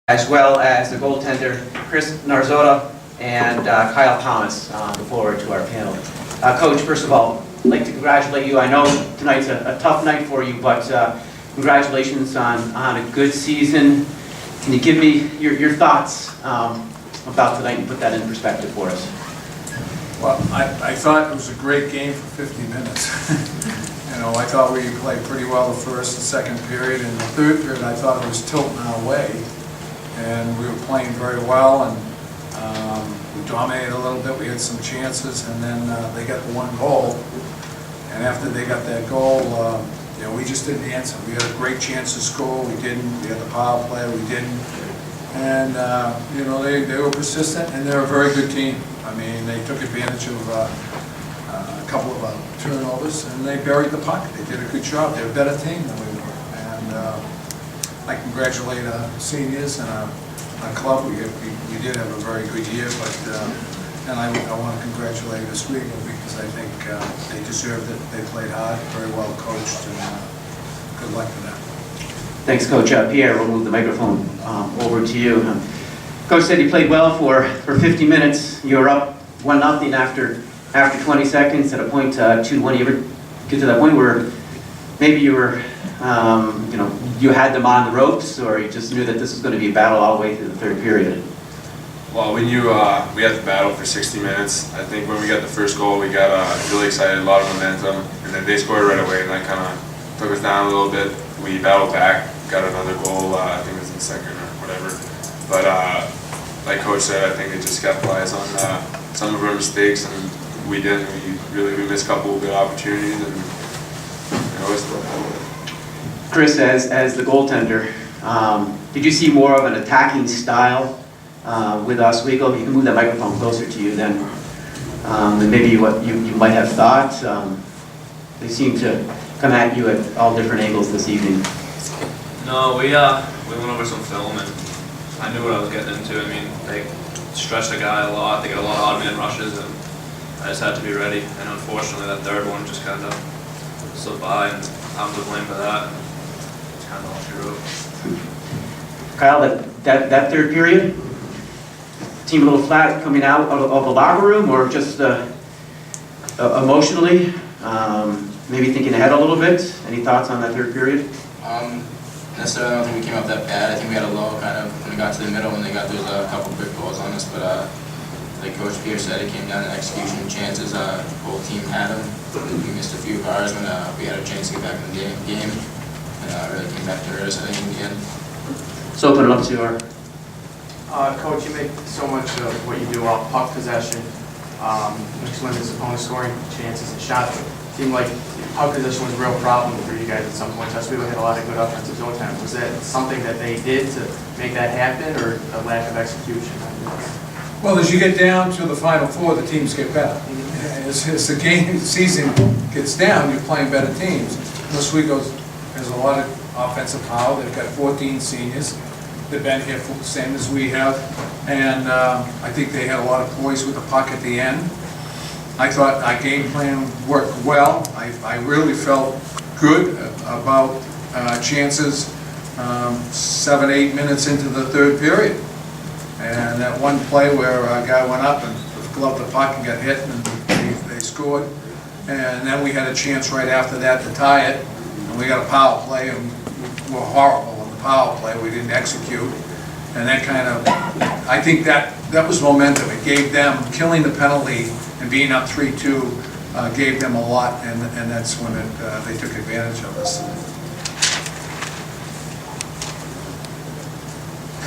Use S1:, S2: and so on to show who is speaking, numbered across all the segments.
S1: as well as the goaltender Chris Narzota and Kyle Thomas look forward to our panel. Coach, first of all, I'd like to congratulate you. I know tonight's a tough night for you, but congratulations on a good season. Can you give me your thoughts about tonight and put that in perspective for us?
S2: Well, I thought it was a great game for 50 minutes. I thought we played pretty well the first and second period. In the third period, I thought it was tilting our way. And we were playing very well, and we dominated a little bit. We had some chances, and then they got the one goal. And after they got that goal, we just didn't answer. We had a great chance to score. We didn't. We had the power play. We didn't. And they were persistent, and they're a very good team. I mean, they took advantage of a couple of turnovers, and they buried the puck. They did a good job. They're a better team than we were. And I congratulate our seniors and our club. We did have a very good year, and I want to congratulate Oswego because I think they deserved it. They played hard, very well coached, and good luck to them.
S1: Thanks, Coach. Pierre, we'll move the microphone over to you. Coach said you played well for 50 minutes. You were up 1-0 after 20 seconds at a point 2-1. You ever get to that point where maybe you were, you had them on the ropes, or you just knew that this was going to be a battle all the way through the third period?
S3: Well, we knew we had to battle for 60 minutes. I think when we got the first goal, we got really excited, a lot of momentum, and then they scored right away, and that kind of took us down a little bit. We battled back, got another goal, I think it was in the second or whatever. But like Coach said, I think they just capitalized on some of our mistakes, and we didn't. We missed a couple of good opportunities, and it was
S1: Chris, as the goaltender, did you see more of an attacking style with Oswego? If you can move that microphone closer to you, then maybe what you might have thought. They seem to come at you at all different angles this evening.
S4: No, we went over some film, and I knew what I was getting into. I mean, they stretched the guy a lot. They got a lot of odd man rushes, and I just had to be ready. And unfortunately, that third one just kind of slipped by, and I'm to blame for that. It's kind of off the road.
S1: Kyle, that third period, team a little flat coming out of the locker room, or just emotionally, maybe thinking ahead a little bit? Any thoughts on that third period?
S5: Necessarily, I don't think we came up that bad. I think we had a lull kind of when we got to the middle, when they got those couple quick goals on us. But like Coach Pierre said, it came down to execution chances. Both team had them. We missed a few of ours when we had a chance to get back in the game. And really came back to hurt us, I think, in the end.
S1: So open it up to our...
S6: Coach, you make so much of what you do off puck possession, mixed with his opponent scoring chances and shots. It seemed like puck possession was a real problem for you guys at some point. Oswego had a lot of good offensive zone time. Was that something that they did to make that happen, or a lack of execution?
S2: Well, as you get down to the Final Four, the teams get better. As the season gets down, you're playing better teams. Oswego has a lot of offensive power. They've got 14 seniors. They've been here for the same as we have. And I think they had a lot of poise with the puck at the end. I thought our game plan worked well. I really felt good about chances 7-8 minutes into the third period. And that one play where a guy went up and gloved the puck and got hit, and they scored. And then we had a chance right after that to tie it, and we got a power play, and we were horrible in the power play. We didn't execute, and that kind of, I think that was momentum. It gave them, killing the penalty and being up 3-2 gave them a lot, and that's when they took advantage of us.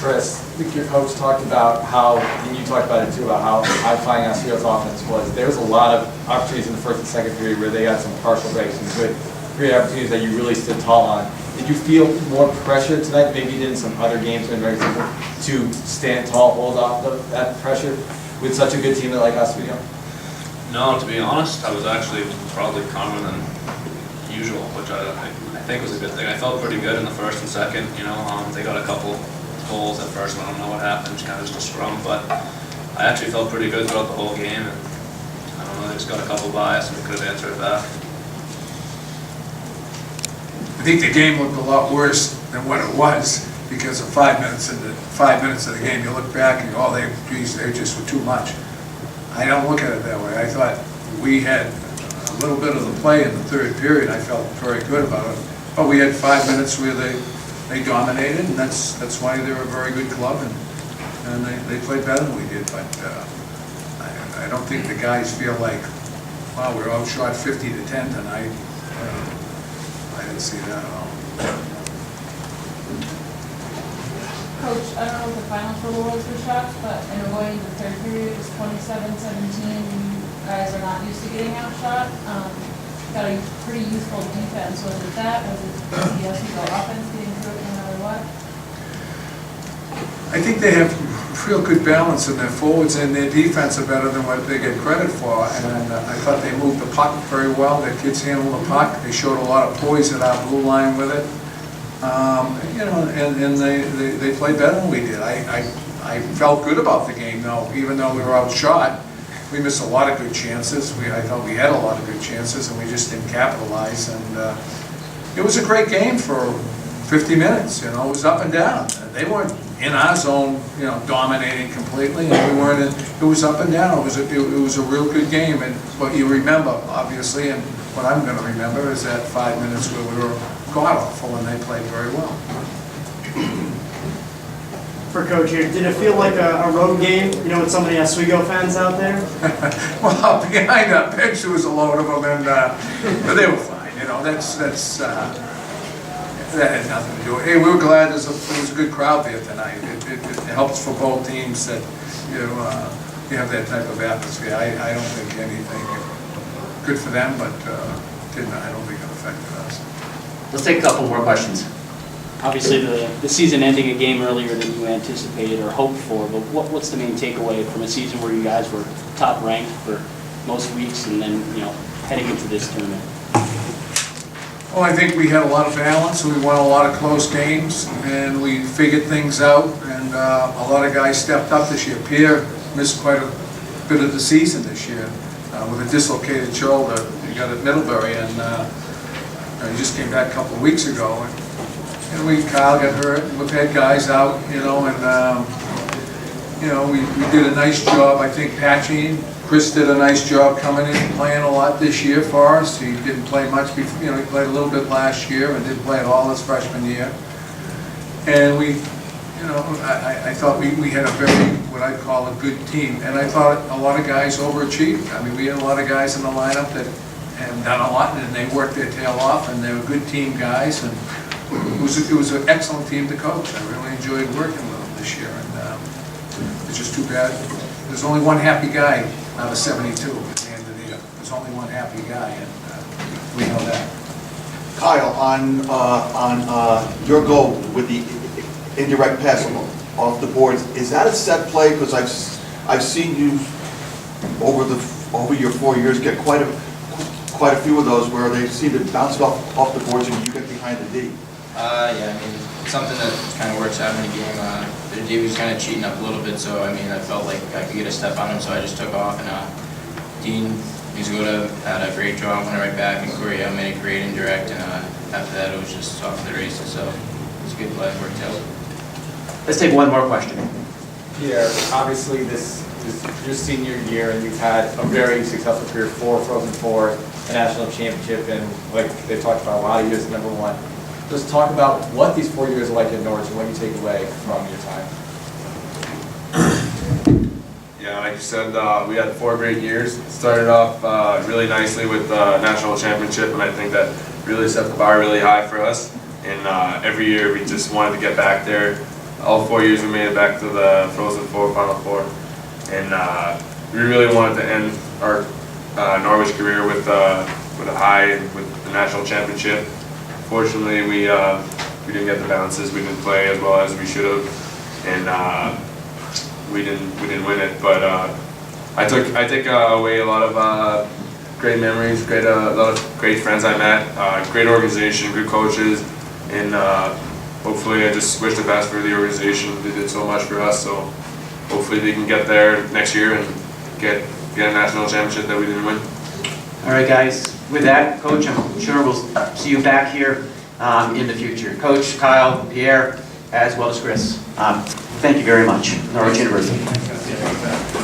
S7: Chris, I think your coach talked about how, and you talked about it too, about how high-flying Oswego's offense was. There was a lot of opportunities in the first and second period where they got some partial breaks, some good great opportunities that you really stood tall on. Did you feel more pressure tonight, maybe you did in some other games in regular season, to stand tall, hold off that pressure with such a good team like Oswego?
S4: No, to be honest, I was actually probably calmer than usual, which I think was a good thing. I felt pretty good in the first and second. They got a couple goals at first. I don't know what happened, just kind of just a scrum, but I actually felt pretty good throughout the whole game. And I don't know, they just got a couple by us, and we could have answered it back.
S2: I think the game looked a lot worse than what it was. because of 5 minutes of the game, you look back and you go, oh, they just were too much. I don't look at it that way. I thought we had a little bit of the play in the third period. I felt very good about it. But we had 5 minutes where they dominated, and that's why they're a very good club, and they played better than we did. But I don't think the guys feel like, wow, we're outshot 50-10 tonight. I didn't see that at all.
S8: Coach, I don't know what the final total was for shots, but in a way, the third period was 27-17. You guys are not used to getting outshot. Got a pretty useful defense. Was it that? Was it the Oswego offense getting through it no matter what?
S2: I think they have real good balance in their forwards, and their defense are better than what they get credit for. And I thought they moved the puck very well. Their kids handled the puck. They showed a lot of poise at our blue line with it. You know, and they played better than we did. I felt good about the game, though, even though we were outshot. We missed a lot of good chances. I thought we had a lot of good chances, and we just didn't capitalize. And it was a great game for 50 minutes. You know, it was up and down. They weren't in our zone, you know, dominating completely, and we weren't. It was up and down. It was a real good game. And what you remember, obviously, and what I'm going to remember is that 5 minutes where we were god-awful, and they played very well.
S9: For Coach here, did it feel like a road game, you know, with so many Oswego fans out there?
S2: Well, behind that pitch there was a load of them, and but they were fine. You know, that had nothing to do with it. Hey, we were glad there was a good crowd there tonight. It helps for both teams that you have that type of atmosphere. I don't think anything good for them, but I don't think it affected us.
S1: Let's take a couple more questions.
S10: Obviously, the season ending a game earlier than you anticipated or hoped for, but what's the main takeaway from a season where you guys were top ranked for most weeks and then, you know, heading into this tournament?
S2: Well, I think we had a lot of balance. We won a lot of close games, and we figured things out, and a lot of guys stepped up this year. Pierre missed quite a bit of the season this year with a dislocated shoulder. He got at Middlebury, and he just came back a couple of weeks ago. And Kyle got hurt, and we've had guys out, you know, and we did a nice job, I think, patching. Chris did a nice job coming in and playing a lot this year for us. He didn't play much before, you know, he played a little bit last year and didn't play at all his freshman year. And I thought we had a very, what I'd call a good team. And I thought a lot of guys overachieved. I mean, we had a lot of guys in the lineup that have done a lot, and they worked their tail off, and they were good team guys. And it was an excellent team to coach. I really enjoyed working with them this year, and it's just too bad. There's only one happy guy out of 72 at the end of the year. There's only one happy guy, and we know that.
S11: Kyle, on your goal with the indirect pass off the boards, is that a set play? Because I've seen you over your 4 years get quite a few of those where they seem to bounce off the boards and you get behind the D.
S5: Yeah, I mean, it's something that kind of works out in the game. The D was kind of cheating up a little bit, so I mean, I felt like I could get a step on him, so I just took off. And Dean had a great draw, went right back, and Corey made a great indirect. And after that, it was just off to the races. So it was a good play, worked out.
S1: Let's take one more question.
S7: Pierre, obviously this is your senior year, and you've had a very successful career, 4 Frozen Four, a national championship, and like they talked about, a lot of years at #1. Just talk about what these 4 years are like at Norwich and what you take away from your time.
S3: Yeah, like you said, we had 4 great years. Started off really nicely with the national championship, and I think that really set the bar really high for us. And every year we just wanted to get back there. All 4 years we made it back to the Frozen Four, Final Four, and we really wanted to end our Norwich career with a high with the national championship. Fortunately, we didn't get the bounces. We didn't play as well as we should have, and we didn't win it. But I take away a lot of great memories, a lot of great friends I met, great organization, good coaches, and hopefully I just wish the best for the organization. They did so much for us, so hopefully they can get there next year and get a national championship that we didn't win.
S1: All right, guys. With that, Coach, I'm sure we'll see you back here in the future. Coach, Kyle, Pierre, as well as Chris. Thank you very much, Norwich University.